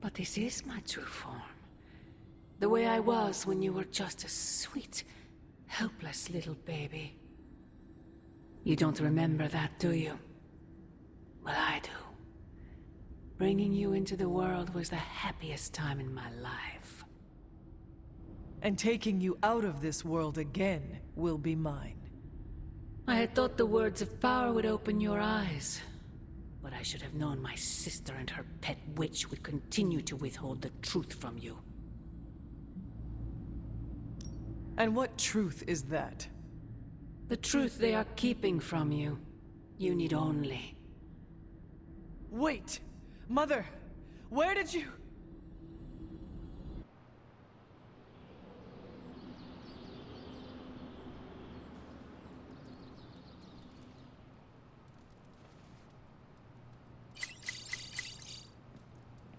But this is my true form. The way I was when you were just a sweet, helpless little baby. You don't remember that, do you? Well, I do. Bringing you into the world was the happiest time in my life. And taking you out of this world again will be mine. I had thought the words of power would open your eyes. But I should have known my sister and her pet witch would continue to withhold the truth from you. And what truth is that? The truth they are keeping from you. You need only. Wait! Mother! Where did you...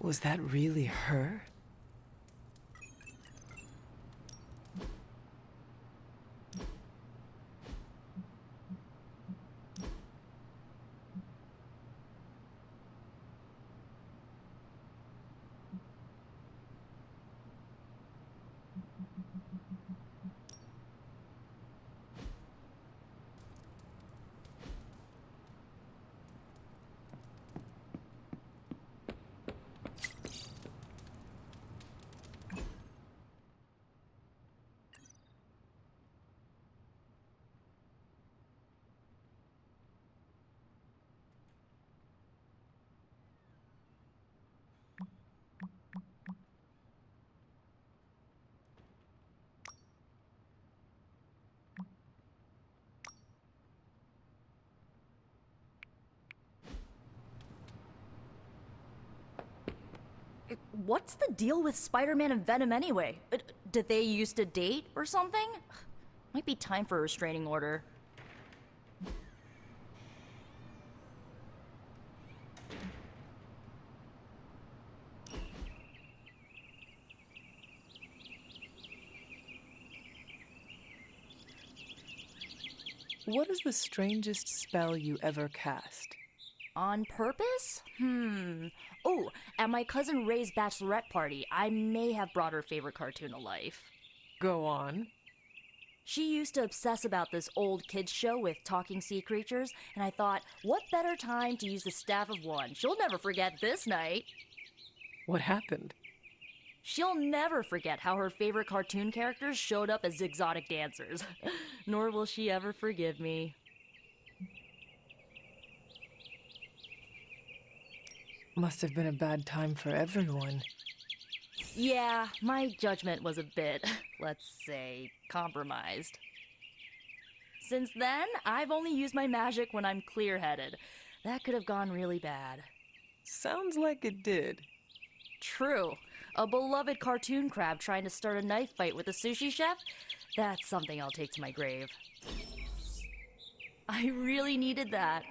Was that really her? What's the deal with Spider-Man and Venom anyway? Did they used to date or something? Might be time for a restraining order. What is the strangest spell you ever cast? On purpose? Oh, at my cousin Ray's bachelorette party, I may have brought her favorite cartoon to life. Go on. She used to obsess about this old kids show with talking sea creatures, and I thought, what better time to use the Staff of One? She'll never forget this night. What happened? She'll never forget how her favorite cartoon characters showed up as exotic dancers. Nor will she ever forgive me. Must have been a bad time for everyone. Yeah, my judgment was a bit, let's say, compromised. Since then, I've only used my magic when I'm clear-headed. That could have gone really bad. Sounds like it did. True. A beloved cartoon crab trying to start a knife fight with a sushi chef? That's something I'll take to my grave. I really needed that.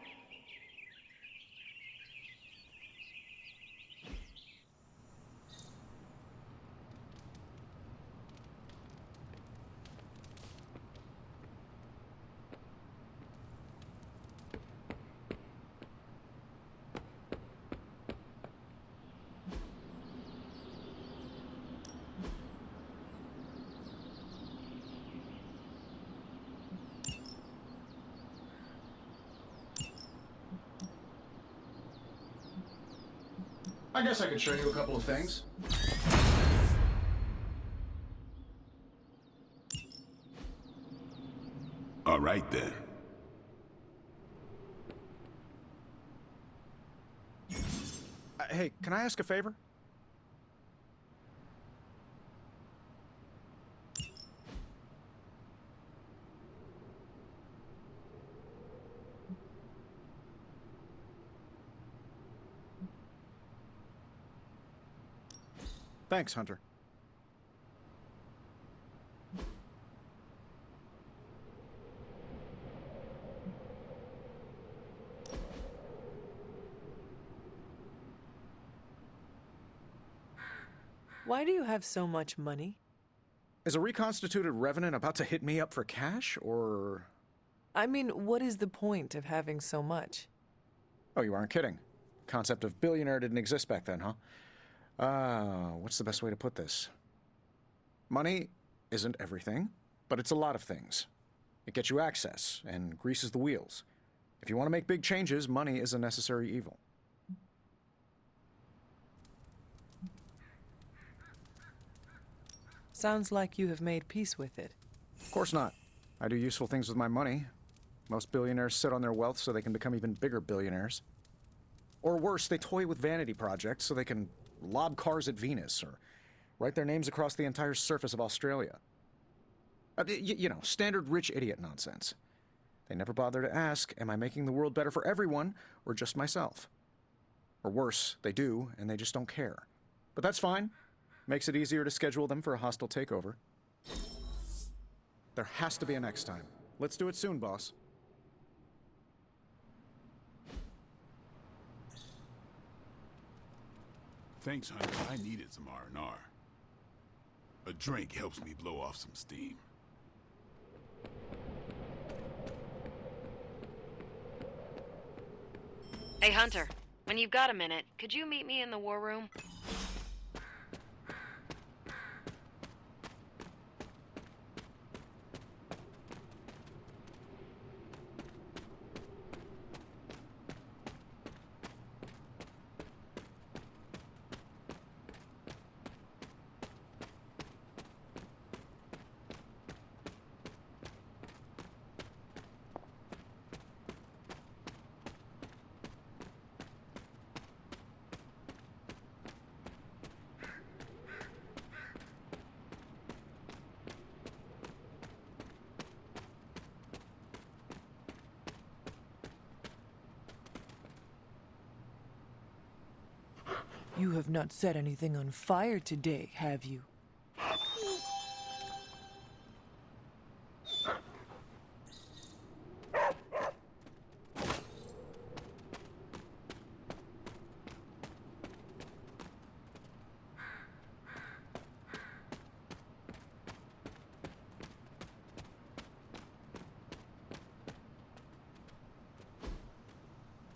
I guess I could show you a couple of things. All right, then. Hey, can I ask a favor? Thanks, Hunter. Why do you have so much money? Is a reconstituted revenant about to hit me up for cash, or... I mean, what is the point of having so much? Oh, you aren't kidding. Concept of billionaire didn't exist back then, huh? What's the best way to put this? Money isn't everything, but it's a lot of things. It gets you access and greases the wheels. If you want to make big changes, money is a necessary evil. Sounds like you have made peace with it. Of course not. I do useful things with my money. Most billionaires sit on their wealth so they can become even bigger billionaires. Or worse, they toy with vanity projects so they can lob cars at Venus or write their names across the entire surface of Australia. You know, standard rich idiot nonsense. They never bother to ask, am I making the world better for everyone or just myself? Or worse, they do, and they just don't care. But that's fine. Makes it easier to schedule them for a hostile takeover. There has to be a next time. Let's do it soon, boss. Thanks, Hunter. I needed some R&R. A drink helps me blow off some steam. Hey, Hunter. When you've got a minute, could you meet me in the war room? You have not set anything on fire today, have you?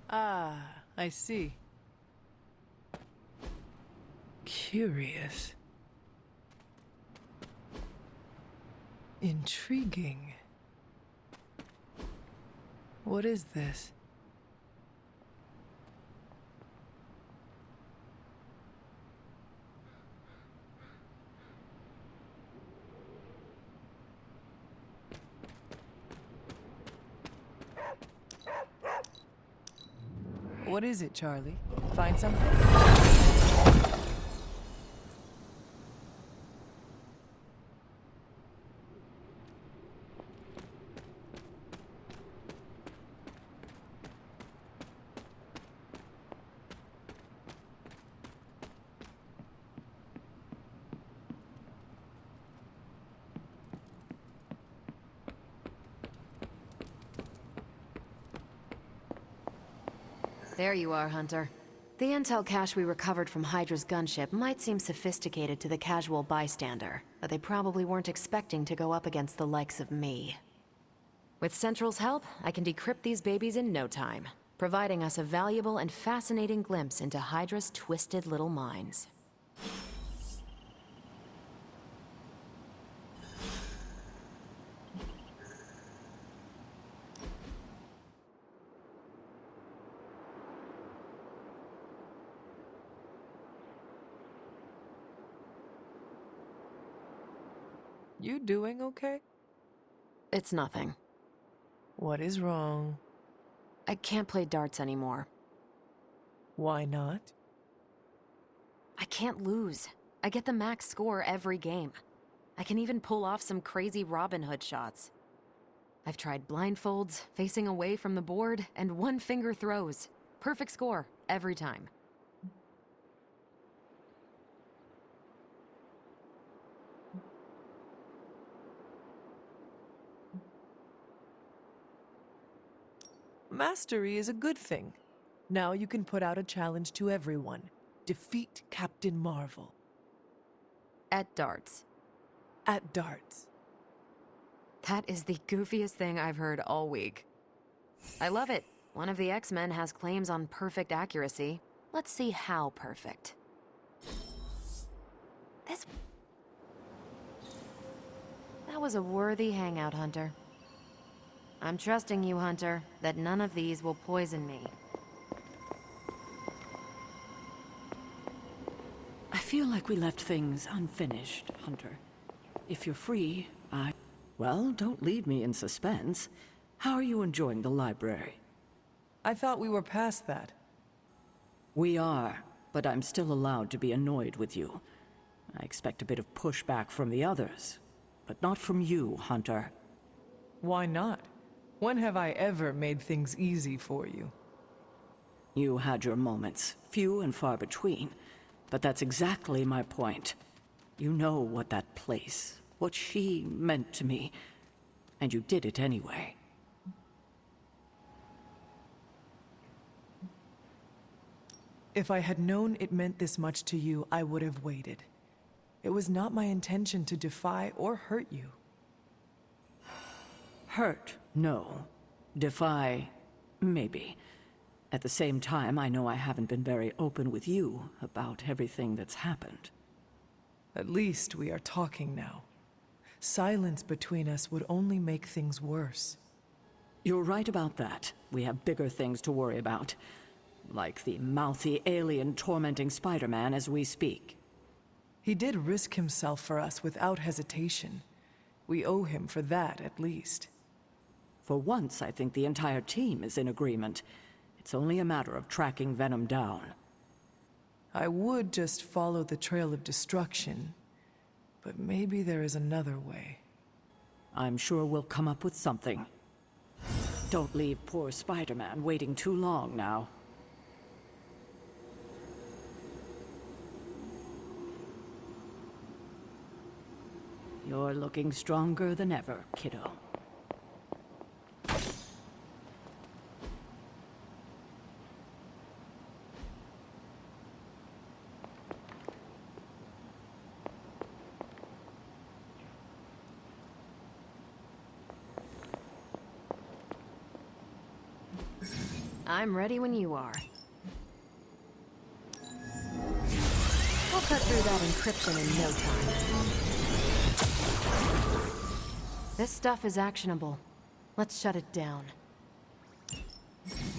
Ah, I see. Curious. Intriguing. What is this? What is it, Charlie? Find something? There you are, Hunter. The intel cache we recovered from Hydra's gunship might seem sophisticated to the casual bystander, but they probably weren't expecting to go up against the likes of me. With Central's help, I can decrypt these babies in no time, providing us a valuable and fascinating glimpse into Hydra's twisted little minds. You doing okay? It's nothing. What is wrong? I can't play darts anymore. Why not? I can't lose. I get the max score every game. I can even pull off some crazy Robin Hood shots. I've tried blindfolds, facing away from the board, and one-finger throws. Perfect score, every time. Mastery is a good thing. Now you can put out a challenge to everyone. Defeat Captain Marvel. At darts. At darts. That is the goofiest thing I've heard all week. I love it. One of the X-Men has claims on perfect accuracy. Let's see how perfect. This... That was a worthy hangout, Hunter. I'm trusting you, Hunter, that none of these will poison me. I feel like we left things unfinished, Hunter. If you're free, Well, don't leave me in suspense. How are you enjoying the library? I thought we were past that. We are, but I'm still allowed to be annoyed with you. I expect a bit of pushback from the others, but not from you, Hunter. Why not? When have I ever made things easy for you? You had your moments, few and far between, but that's exactly my point. You know what that place, what she meant to me, and you did it anyway. If I had known it meant this much to you, I would have waited. It was not my intention to defy or hurt you. Hurt, no. Defy, maybe. At the same time, I know I haven't been very open with you about everything that's happened. At least we are talking now. Silence between us would only make things worse. You're right about that. We have bigger things to worry about. Like the mouthy alien tormenting Spider-Man as we speak. He did risk himself for us without hesitation. We owe him for that, at least. For once, I think the entire team is in agreement. It's only a matter of tracking Venom down. I would just follow the trail of destruction, but maybe there is another way. I'm sure we'll come up with something. Don't leave poor Spider-Man waiting too long now. You're looking stronger than ever, kiddo. I'm ready when you are. We'll cut through that encryption in no time. This stuff is actionable. Let's shut it down.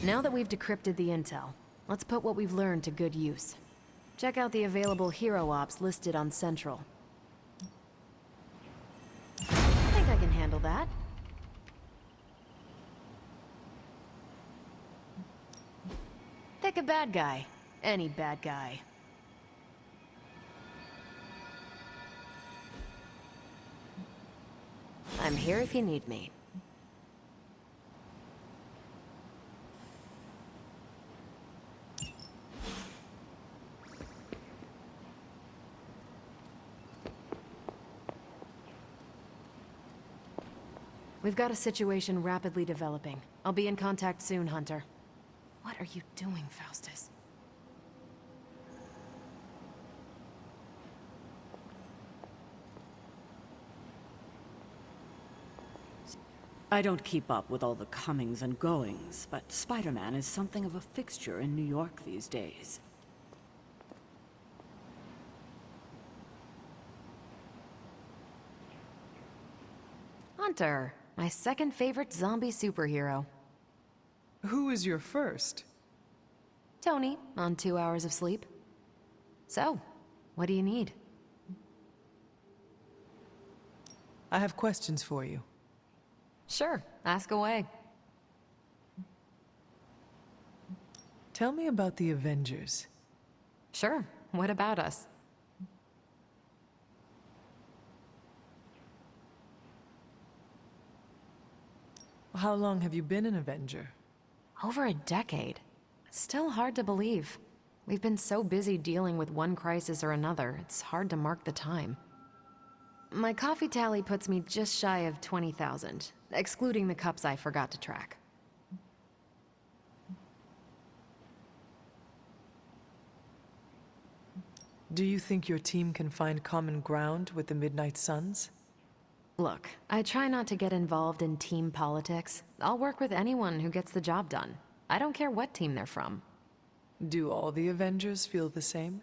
Now that we've decrypted the intel, let's put what we've learned to good use. Check out the available hero ops listed on Central. I think I can handle that. Pick a bad guy. Any bad guy. I'm here if you need me. We've got a situation rapidly developing. I'll be in contact soon, Hunter. What are you doing, Faustus? I don't keep up with all the comings and goings, but Spider-Man is something of a fixture in New York these days. Hunter, my second favorite zombie superhero. Who is your first? Tony, on 2 hours of sleep. So, what do you need? I have questions for you. Sure, ask away. Tell me about the Avengers. Sure, what about us? How long have you been an Avenger? Over a decade. Still hard to believe. We've been so busy dealing with one crisis or another, it's hard to mark the time. My coffee tally puts me just shy of 20,000, excluding the cups I forgot to track. Do you think your team can find common ground with the Midnight Suns? Look, I try not to get involved in team politics. I'll work with anyone who gets the job done. I don't care what team they're from. Do all the Avengers feel the same?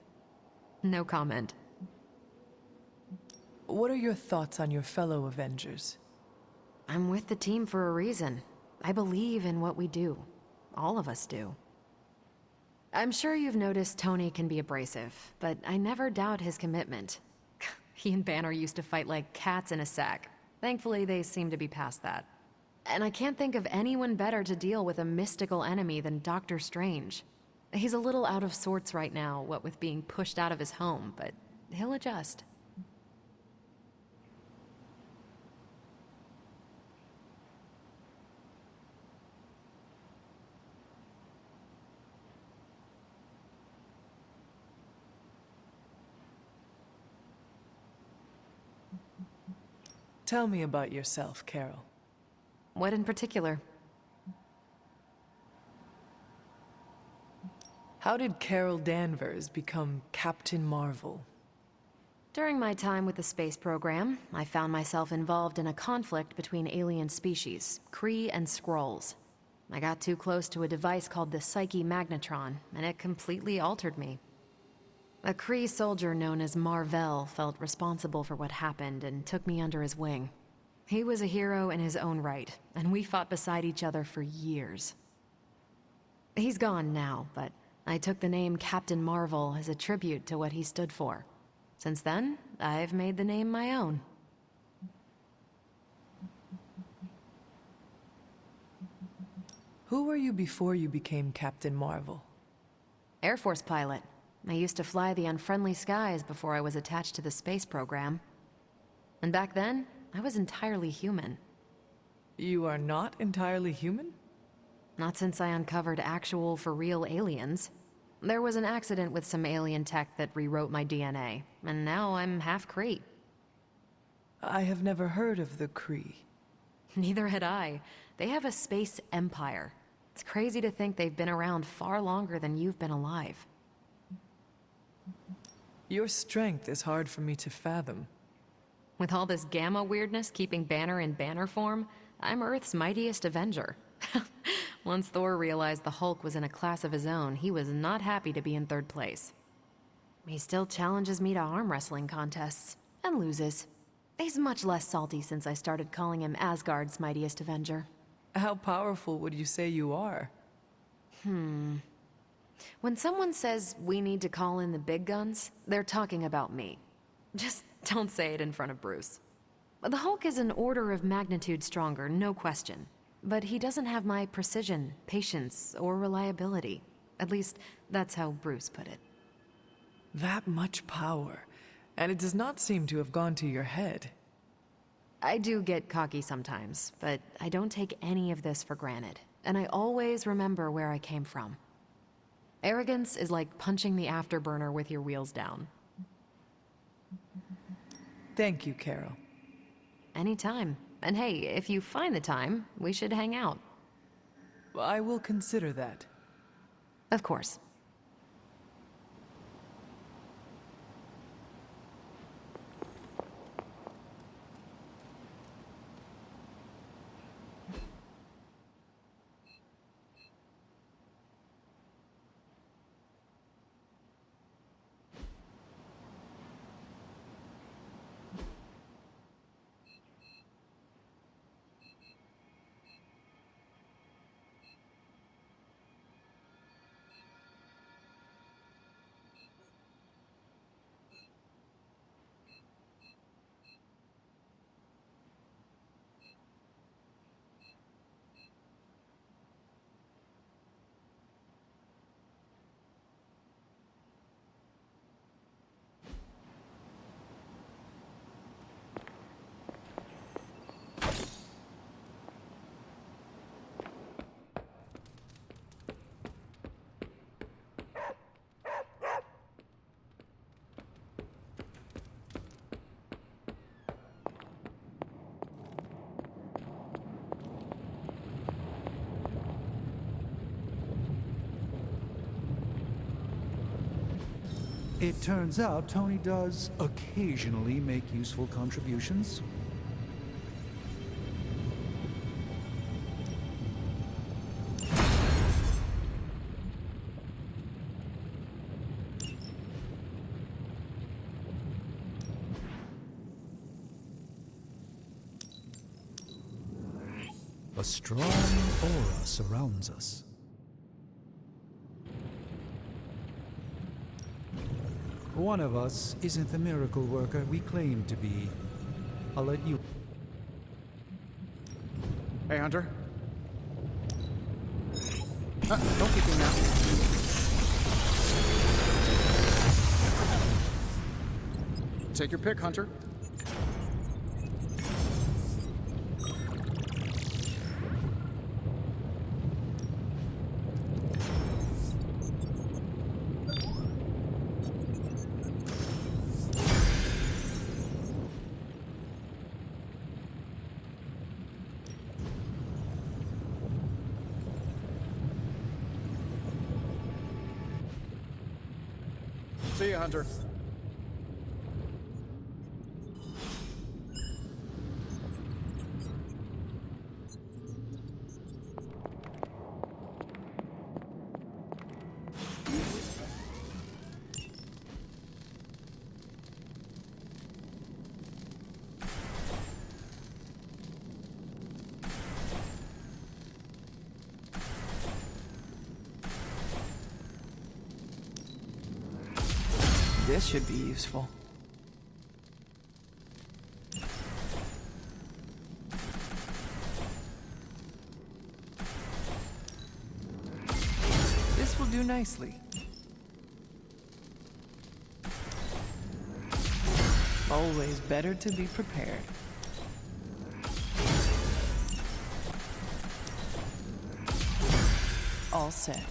No comment. What are your thoughts on your fellow Avengers? I'm with the team for a reason. I believe in what we do. All of us do. I'm sure you've noticed Tony can be abrasive, but I never doubt his commitment. He and Banner used to fight like cats in a sack. Thankfully, they seem to be past that. And I can't think of anyone better to deal with a mystical enemy than Doctor Strange. He's a little out of sorts right now, what with being pushed out of his home, but he'll adjust. Tell me about yourself, Carol. What in particular? How did Carol Danvers become Captain Marvel? During my time with the space program, I found myself involved in a conflict between alien species, Kree and Skrulls. I got too close to a device called the Psyche Magnetron, and it completely altered me. A Kree soldier known as Mar-Vell felt responsible for what happened and took me under his wing. He was a hero in his own right, and we fought beside each other for years. He's gone now, but I took the name Captain Marvel as a tribute to what he stood for. Since then, I've made the name my own. Who were you before you became Captain Marvel? Air Force pilot. I used to fly the unfriendly skies before I was attached to the space program. And back then, I was entirely human. You are not entirely human? Not since I uncovered actual, for-real aliens. There was an accident with some alien tech that rewrote my DNA, and now I'm half Kree. I have never heard of the Kree. Neither had I. They have a space empire. It's crazy to think they've been around far longer than you've been alive. Your strength is hard for me to fathom. With all this gamma weirdness keeping Banner in banner form, I'm Earth's mightiest Avenger. Once Thor realized the Hulk was in a class of his own, he was not happy to be in third place. He still challenges me to arm wrestling contests, and loses. He's much less salty since I started calling him Asgard's mightiest Avenger. How powerful would you say you are? When someone says we need to call in the big guns, they're talking about me. Just don't say it in front of Bruce. The Hulk is an order of magnitude stronger, no question. But he doesn't have my precision, patience, or reliability. At least, that's how Bruce put it. That much power, and it does not seem to have gone to your head. I do get cocky sometimes, but I don't take any of this for granted. And I always remember where I came from. Arrogance is like punching the afterburner with your wheels down. Thank you, Carol. Anytime. And hey, if you find the time, we should hang out. I will consider that. Of course. It turns out Tony does occasionally make useful contributions. A strong aura surrounds us. One of us isn't the miracle worker we claim to be. I'll let you... Hey, Hunter. Don't keep doing that. Take your pick, Hunter. See ya, Hunter. This should be useful. This will do nicely. Always better to be prepared. All set.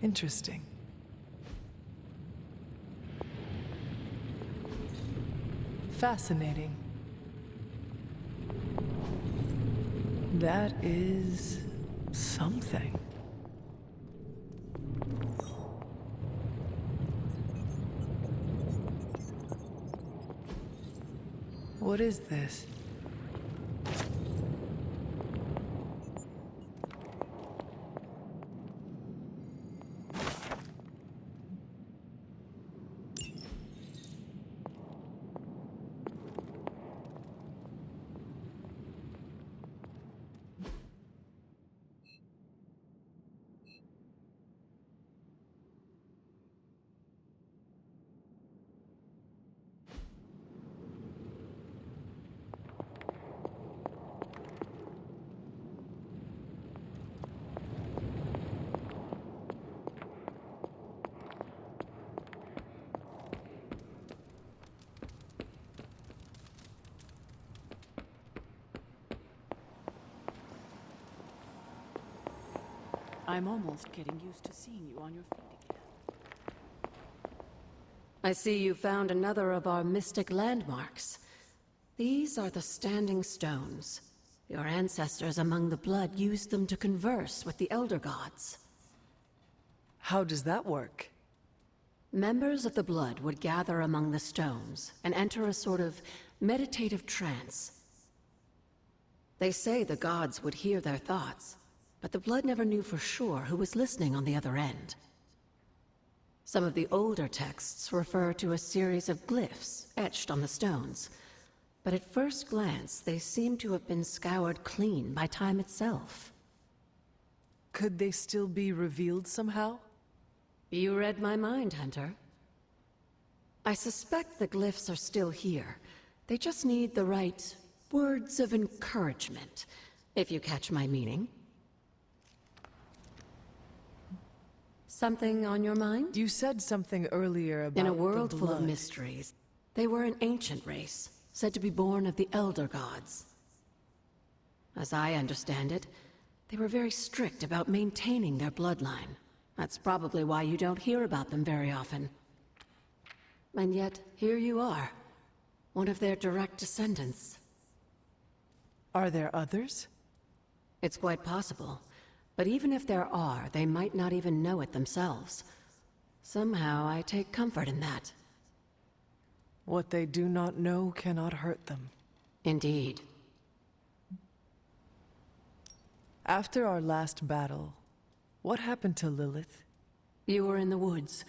Interesting. Fascinating. That is something. What is this? I'm almost getting used to seeing you on your feet again. I see you found another of our mystic landmarks. These are the Standing Stones. Your ancestors among the Blood used them to converse with the Elder Gods. How does that work? Members of the Blood would gather among the stones and enter a sort of meditative trance. They say the gods would hear their thoughts, but the Blood never knew for sure who was listening on the other end. Some of the older texts refer to a series of glyphs etched on the stones, but at first glance they seem to have been scoured clean by time itself. Could they still be revealed somehow? You read my mind, Hunter. I suspect the glyphs are still here. They just need the right words of encouragement, if you catch my meaning. Something on your mind? You said something earlier about In a world the full of blood. mysteries, they were an ancient race, said to be born of the Elder Gods. As I understand it, they were very strict about maintaining their bloodline. That's probably why you don't hear about them very often. And yet, here you are, one of their direct descendants. Are there others? It's quite possible. But even if there are, they might not even know it themselves. Somehow, I take comfort in that. What they do not know cannot hurt them. Indeed. After our last battle, what happened to Lilith? You were in the woods.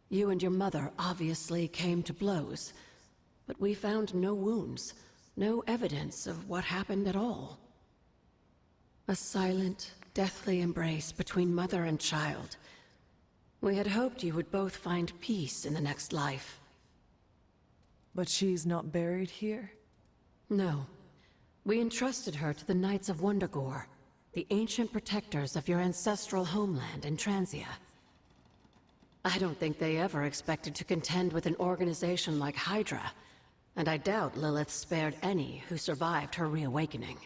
You and your mother obviously came to blows. But we found no wounds, no evidence of what happened at all. A silent, deathly embrace between mother and child. We had hoped you would both find peace in the next life. But she's not buried here? No. We entrusted her to the Knights of Wundagore, the ancient protectors of your ancestral homeland in Transia. I don't think they ever expected to contend with an organization like Hydra, and I doubt Lilith spared any who survived her reawakening.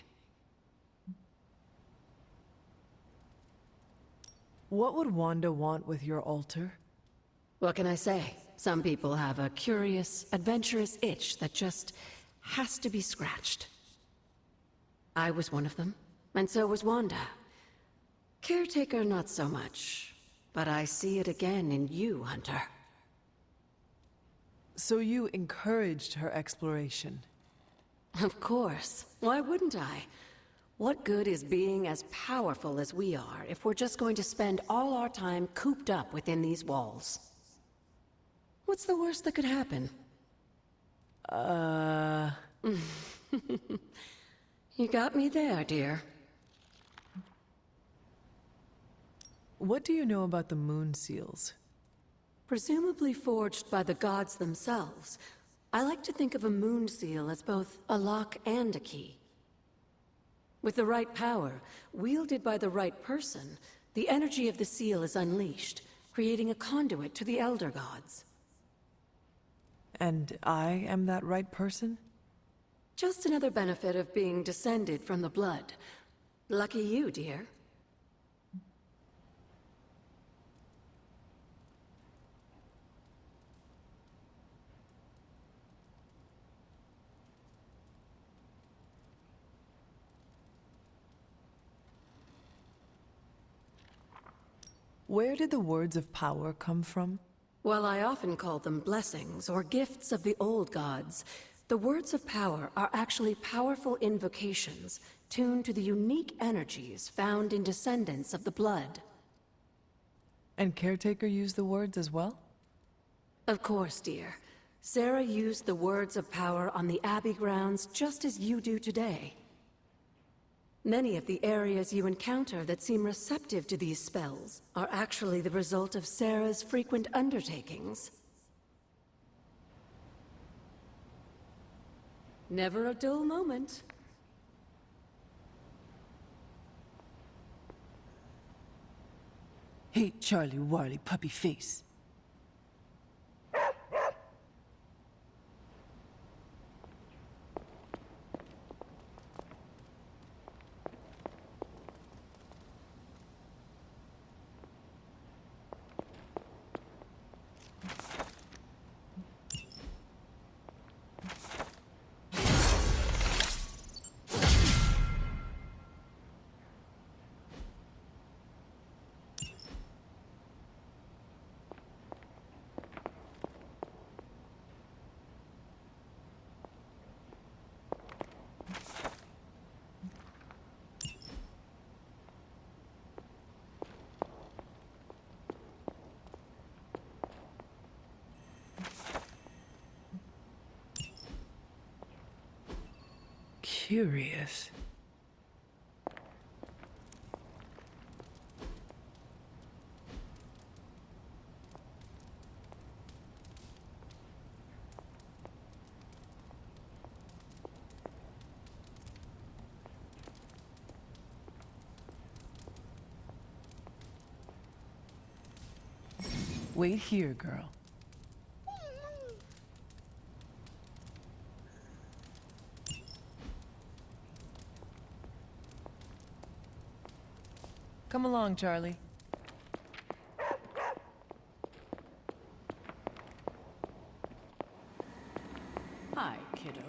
What would Wanda want with your altar? What can I say? Some people have a curious, adventurous itch that just has to be scratched. I was one of them, and so was Wanda. Caretaker, not so much. But I see it again in you, Hunter. So you encouraged her exploration? Of course. Why wouldn't I? What good is being as powerful as we are if we're just going to spend all our time cooped up within these walls? What's the worst that could happen? You got me there, dear. What do you know about the Moon Seals? Presumably forged by the gods themselves, I like to think of a moon seal as both a lock and a key. With the right power, wielded by the right person, the energy of the seal is unleashed, creating a conduit to the Elder Gods. And I am that right person? Just another benefit of being descended from the blood. Lucky you, dear. Where did the words of power come from? While I often call them blessings or gifts of the old gods, the words of power are actually powerful invocations tuned to the unique energies found in descendants of the blood. And Caretaker used the words as well? Of course, dear. Sarah used the words of power on the Abbey grounds just as you do today. Many of the areas you encounter that seem receptive to these spells are actually the result of Sarah's frequent undertakings. Never a dull moment. Hey, Charlie Warley puppy face. Curious. Wait here, girl. Come along, Charlie. Hi, kiddo.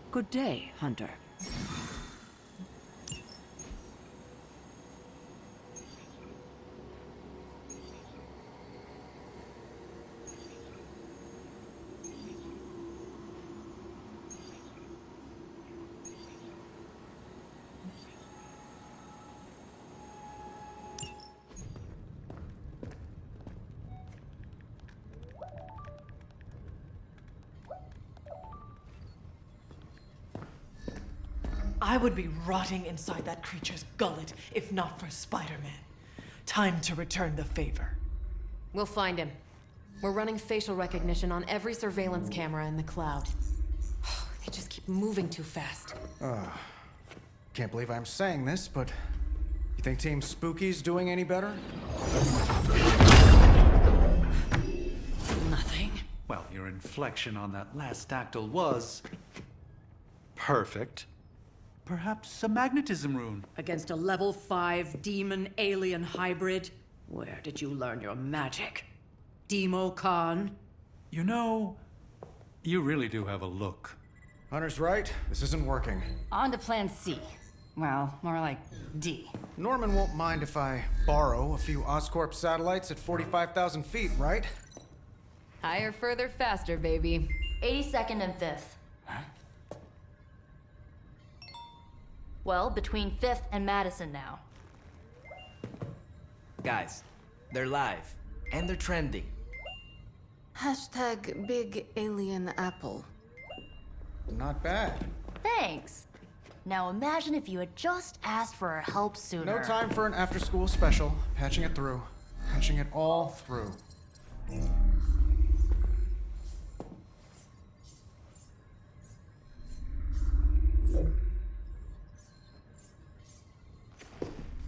Good day, Hunter. I would be rotting inside that creature's gullet if not for Spider-Man. Time to return the favor. We'll find him. We're running facial recognition on every surveillance camera in the cloud. They just keep moving too fast. Can't believe I'm saying this, but you think Team Spooky's doing any better? Nothing. Well, your inflection on that last dactyl was perfect. Perhaps a magnetism rune. Against a level 5 demon alien hybrid? Where did you learn your magic? Demo Khan? You know, you really do have a look. Hunter's right. This isn't working. On to plan C. Well, more like D. Norman won't mind if I borrow a few Oscorp satellites at 45,000 feet, right? Higher, further, faster, baby. 82nd and 5th. Well, between 5th and Madison now. Guys, they're live. And they're trending. Hashtag Big Alien Apple. Not bad. Thanks. Now imagine if you had just asked for our help sooner. No time for an after-school special. Patching it through. Patching it all through.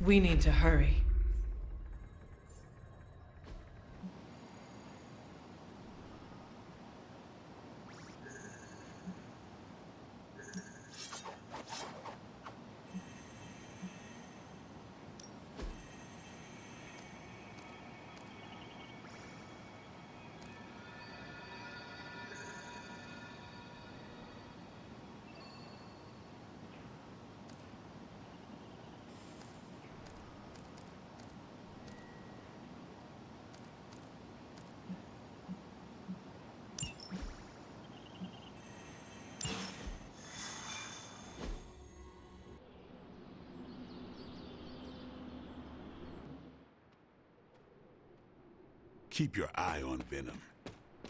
We need to hurry. Keep your eye on Venom.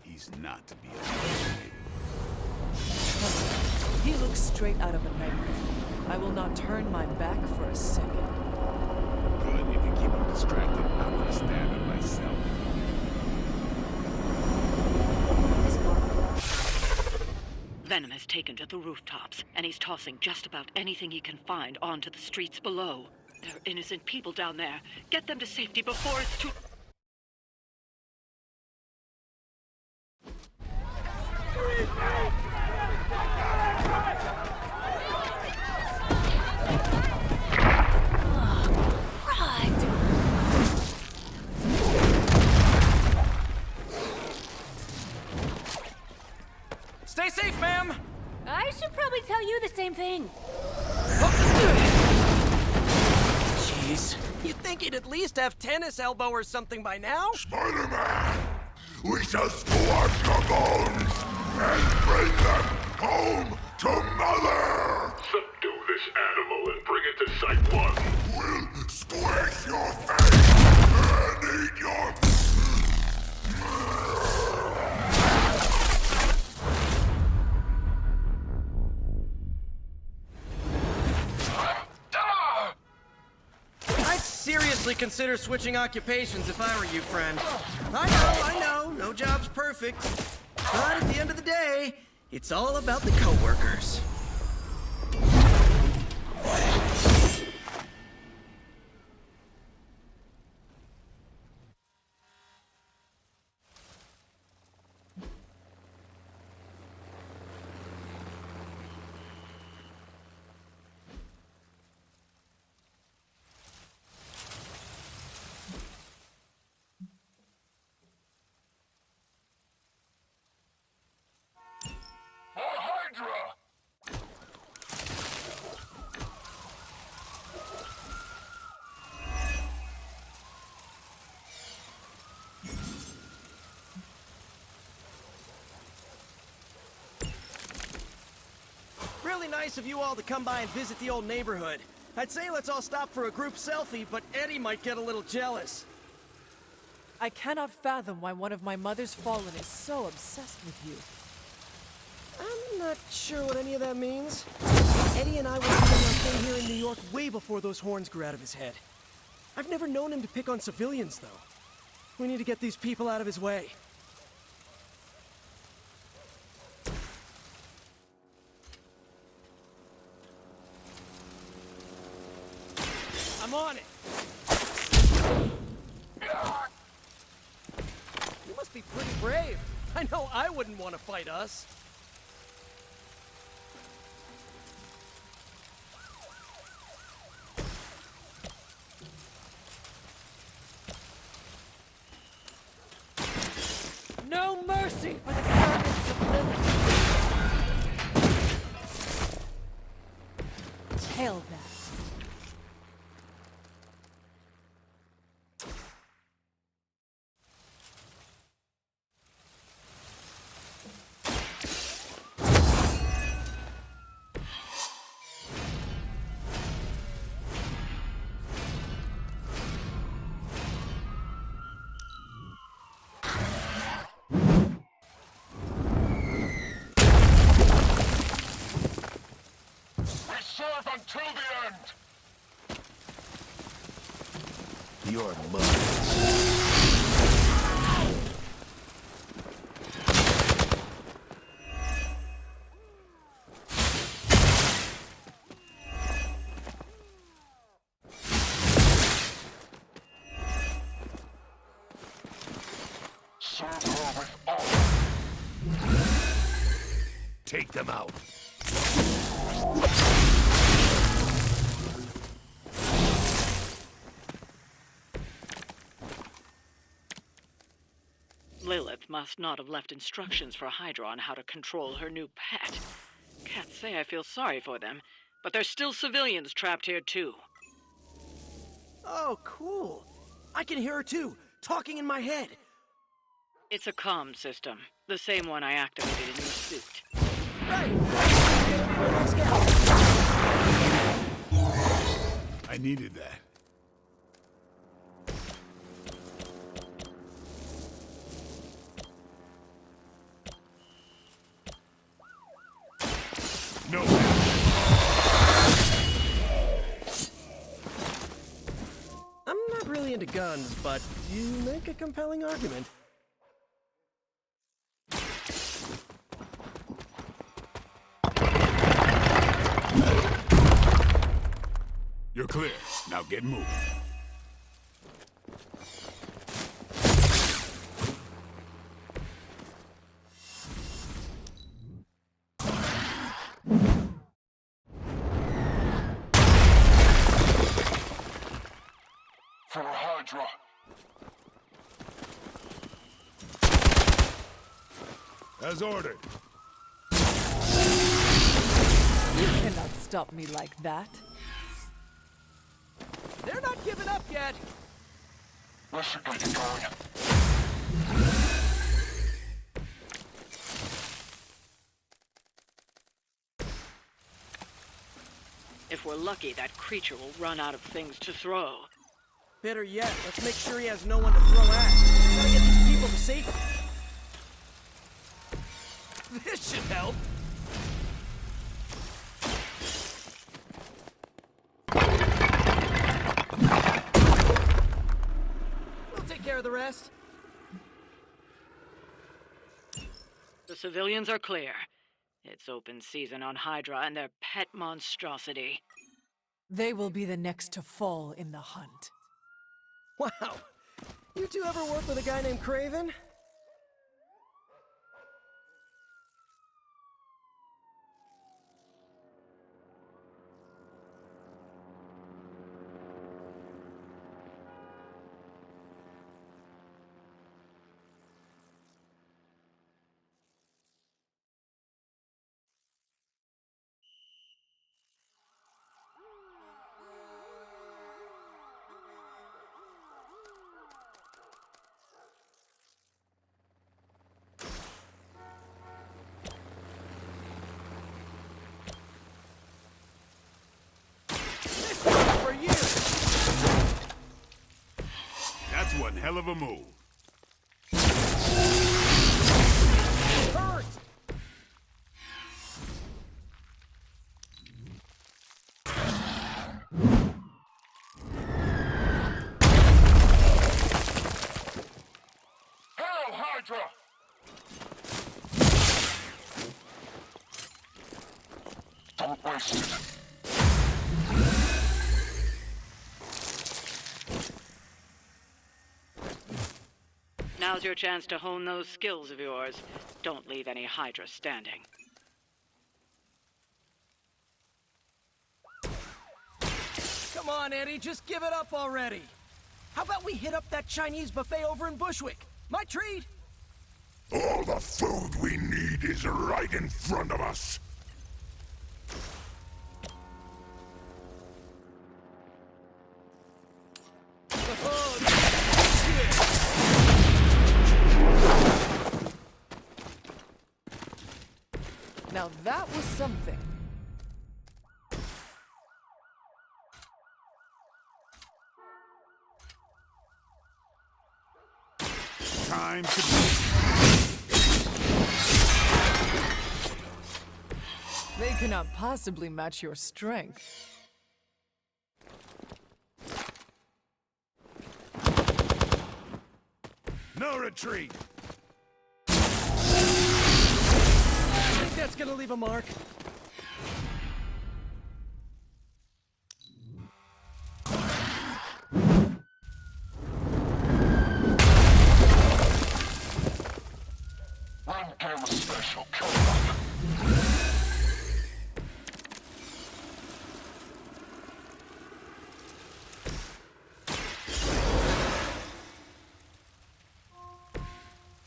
He's not to be underestimated. He looks straight out of a nightmare. I will not turn my back for a second. Good, if you keep him distracted, I want to stab him myself. Venom has taken to the rooftops, and he's tossing just about anything he can find onto the streets below. There are innocent people down there. Get them to safety before it's too... Stay safe, ma'am! I should probably tell you the same thing. Jeez. You'd think he'd at least have tennis elbow or something by now? Spider-Man! We shall squash your bones and bring them home to Mother! Subdue this animal and bring it to Site 1. We'll squish your face and eat your... I'd seriously consider switching occupations if I were you, friend. I know, no job's perfect. But at the end of the day, it's all about the coworkers. nice of you all to come by and visit the old neighborhood. I'd say let's all stop for a group selfie, but Eddie might get a little jealous. I cannot fathom why one of my mother's fallen is so obsessed with you. I'm not sure what any of that means. Eddie and I were doing our thing here in New York way before those horns grew out of his head. I've never known him to pick on civilians, though. We need to get these people out of his way. I'm on it! You must be pretty brave. I know I wouldn't want to fight us. No mercy for the servants of Lilith! Tell that. Serve until the end! You're mine. Serve her with honor. Take them out. Lilith must not have left instructions for Hydra on how to control her new pet. Can't say I feel sorry for them, but there's still civilians trapped here too. Oh, cool. I can hear her too, talking in my head. It's a comm system, the same one I activated in your suit. Right. I needed that. No. I'm not really into guns, but you make a compelling argument. You're clear. Now get moving. For Hydra. As ordered. You cannot stop me like that. They're not giving up yet. Let's get it going. If we're lucky, that creature will run out of things to throw. Better yet, let's make sure he has no one to throw at. Gotta get these people to safety. This should help. We'll take care of the rest. The civilians are clear. It's open season on Hydra and their pet monstrosity. They will be the next to fall in the hunt. Wow. You two ever work with a guy named Craven? one hell of a move. Hurt! Hail Hydra! Don't waste it. Now's your chance to hone those skills of yours. Don't leave any Hydra standing. Come on, Eddie, just give it up already. How about we hit up that Chinese buffet over in Bushwick? My treat! All the food we need is right in front of us. Now that was something. Time to... They cannot possibly match your strength. No retreat! I think that's gonna leave a mark. Run camera special, come on.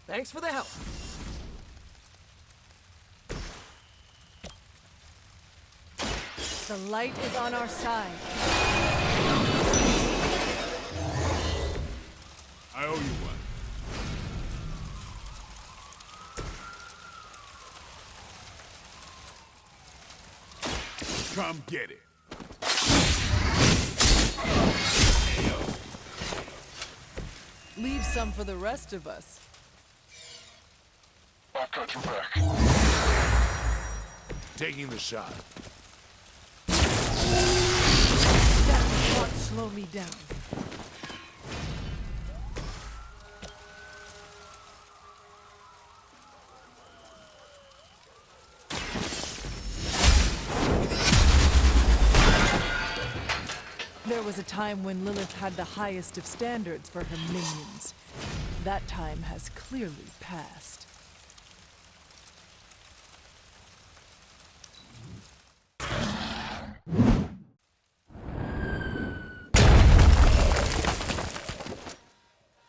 Thanks for the help. The light is on our side. I owe you one. Come get it. Leave some for the rest of us. I've got your back. Taking the shot. That will not slow me down. There was a time when Lilith had the highest of standards for her minions. That time has clearly passed.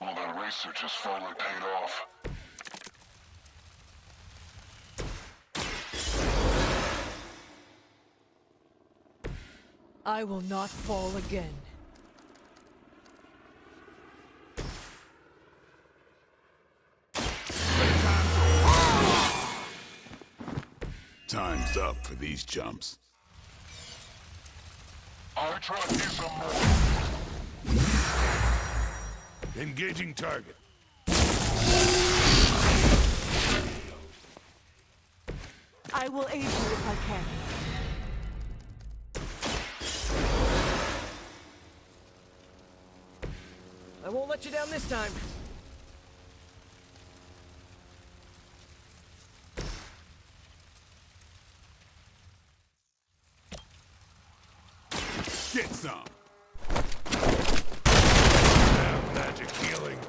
All that research has finally paid off. I will not fall again. Time's up for these jumps. I'll try to do some more. Engaging target. I will aid you if I can. I won't let you down this time. Get some. Have magic healing.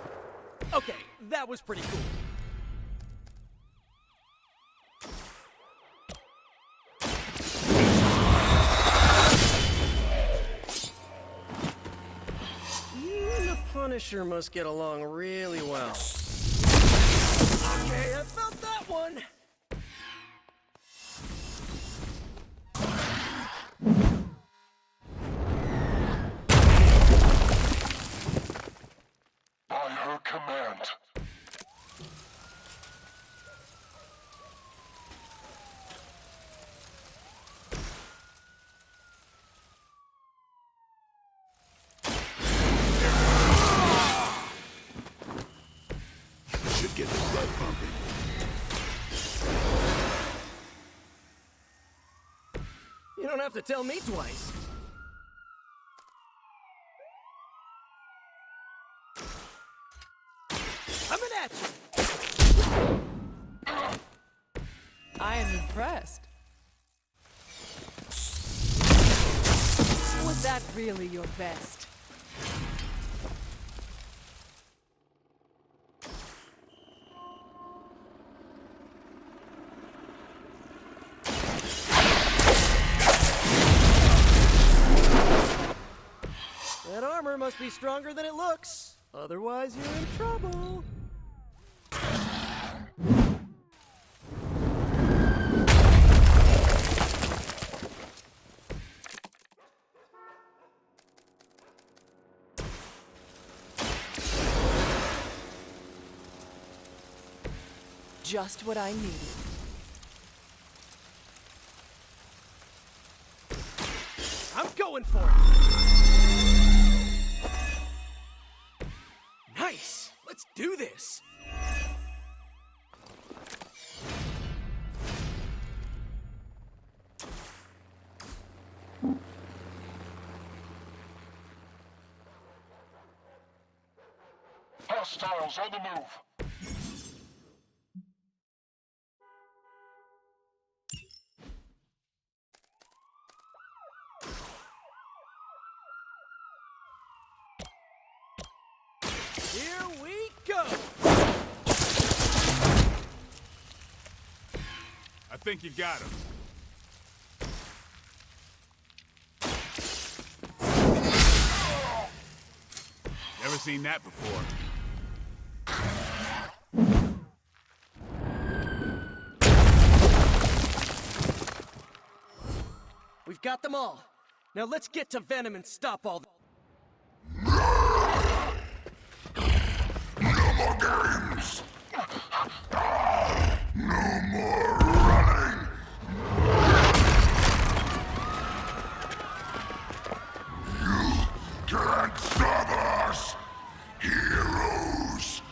Okay, that was pretty cool. You and the Punisher must get along really well. Okay, I felt that one. By her command. have to tell me twice. Coming at you! I am impressed. Was that really your best? That armor must be stronger than it looks. Otherwise, you're in trouble. Just what I needed. I'm going for it! Nice! Let's do this! Hostiles on the move. Here we go! I think you got him. Never seen that before. We've got them all. Now let's get to Venom and stop all the... No more games! No more running! You can't stop us, heroes!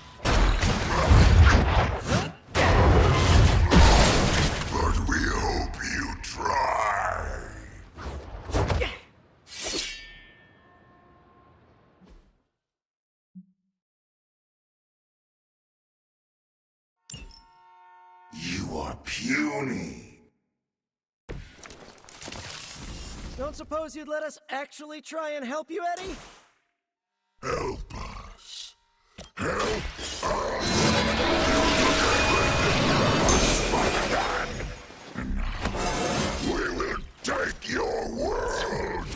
But we hope you try. You are puny. Don't suppose you'd let us actually try and help you, Eddie? Help us. Help us. And we will take your world.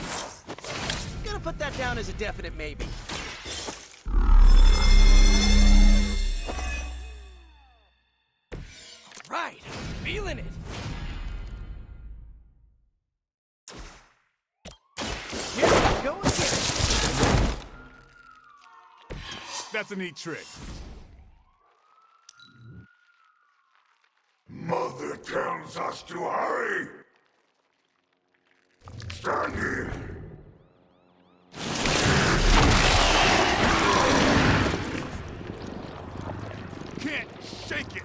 Gonna put that down as a definite maybe. Right, I'm feeling it. Here we go again. That's a neat trick. Mother tells us to hurry. Stand here. Can't shake it.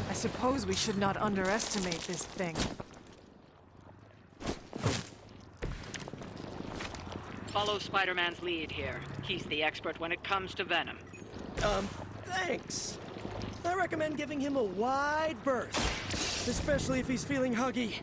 I suppose we should not underestimate this thing. Follow Spider-Man's lead here. He's the expert when it comes to Venom. Thanks. I recommend giving him a wide berth. Especially if he's feeling huggy.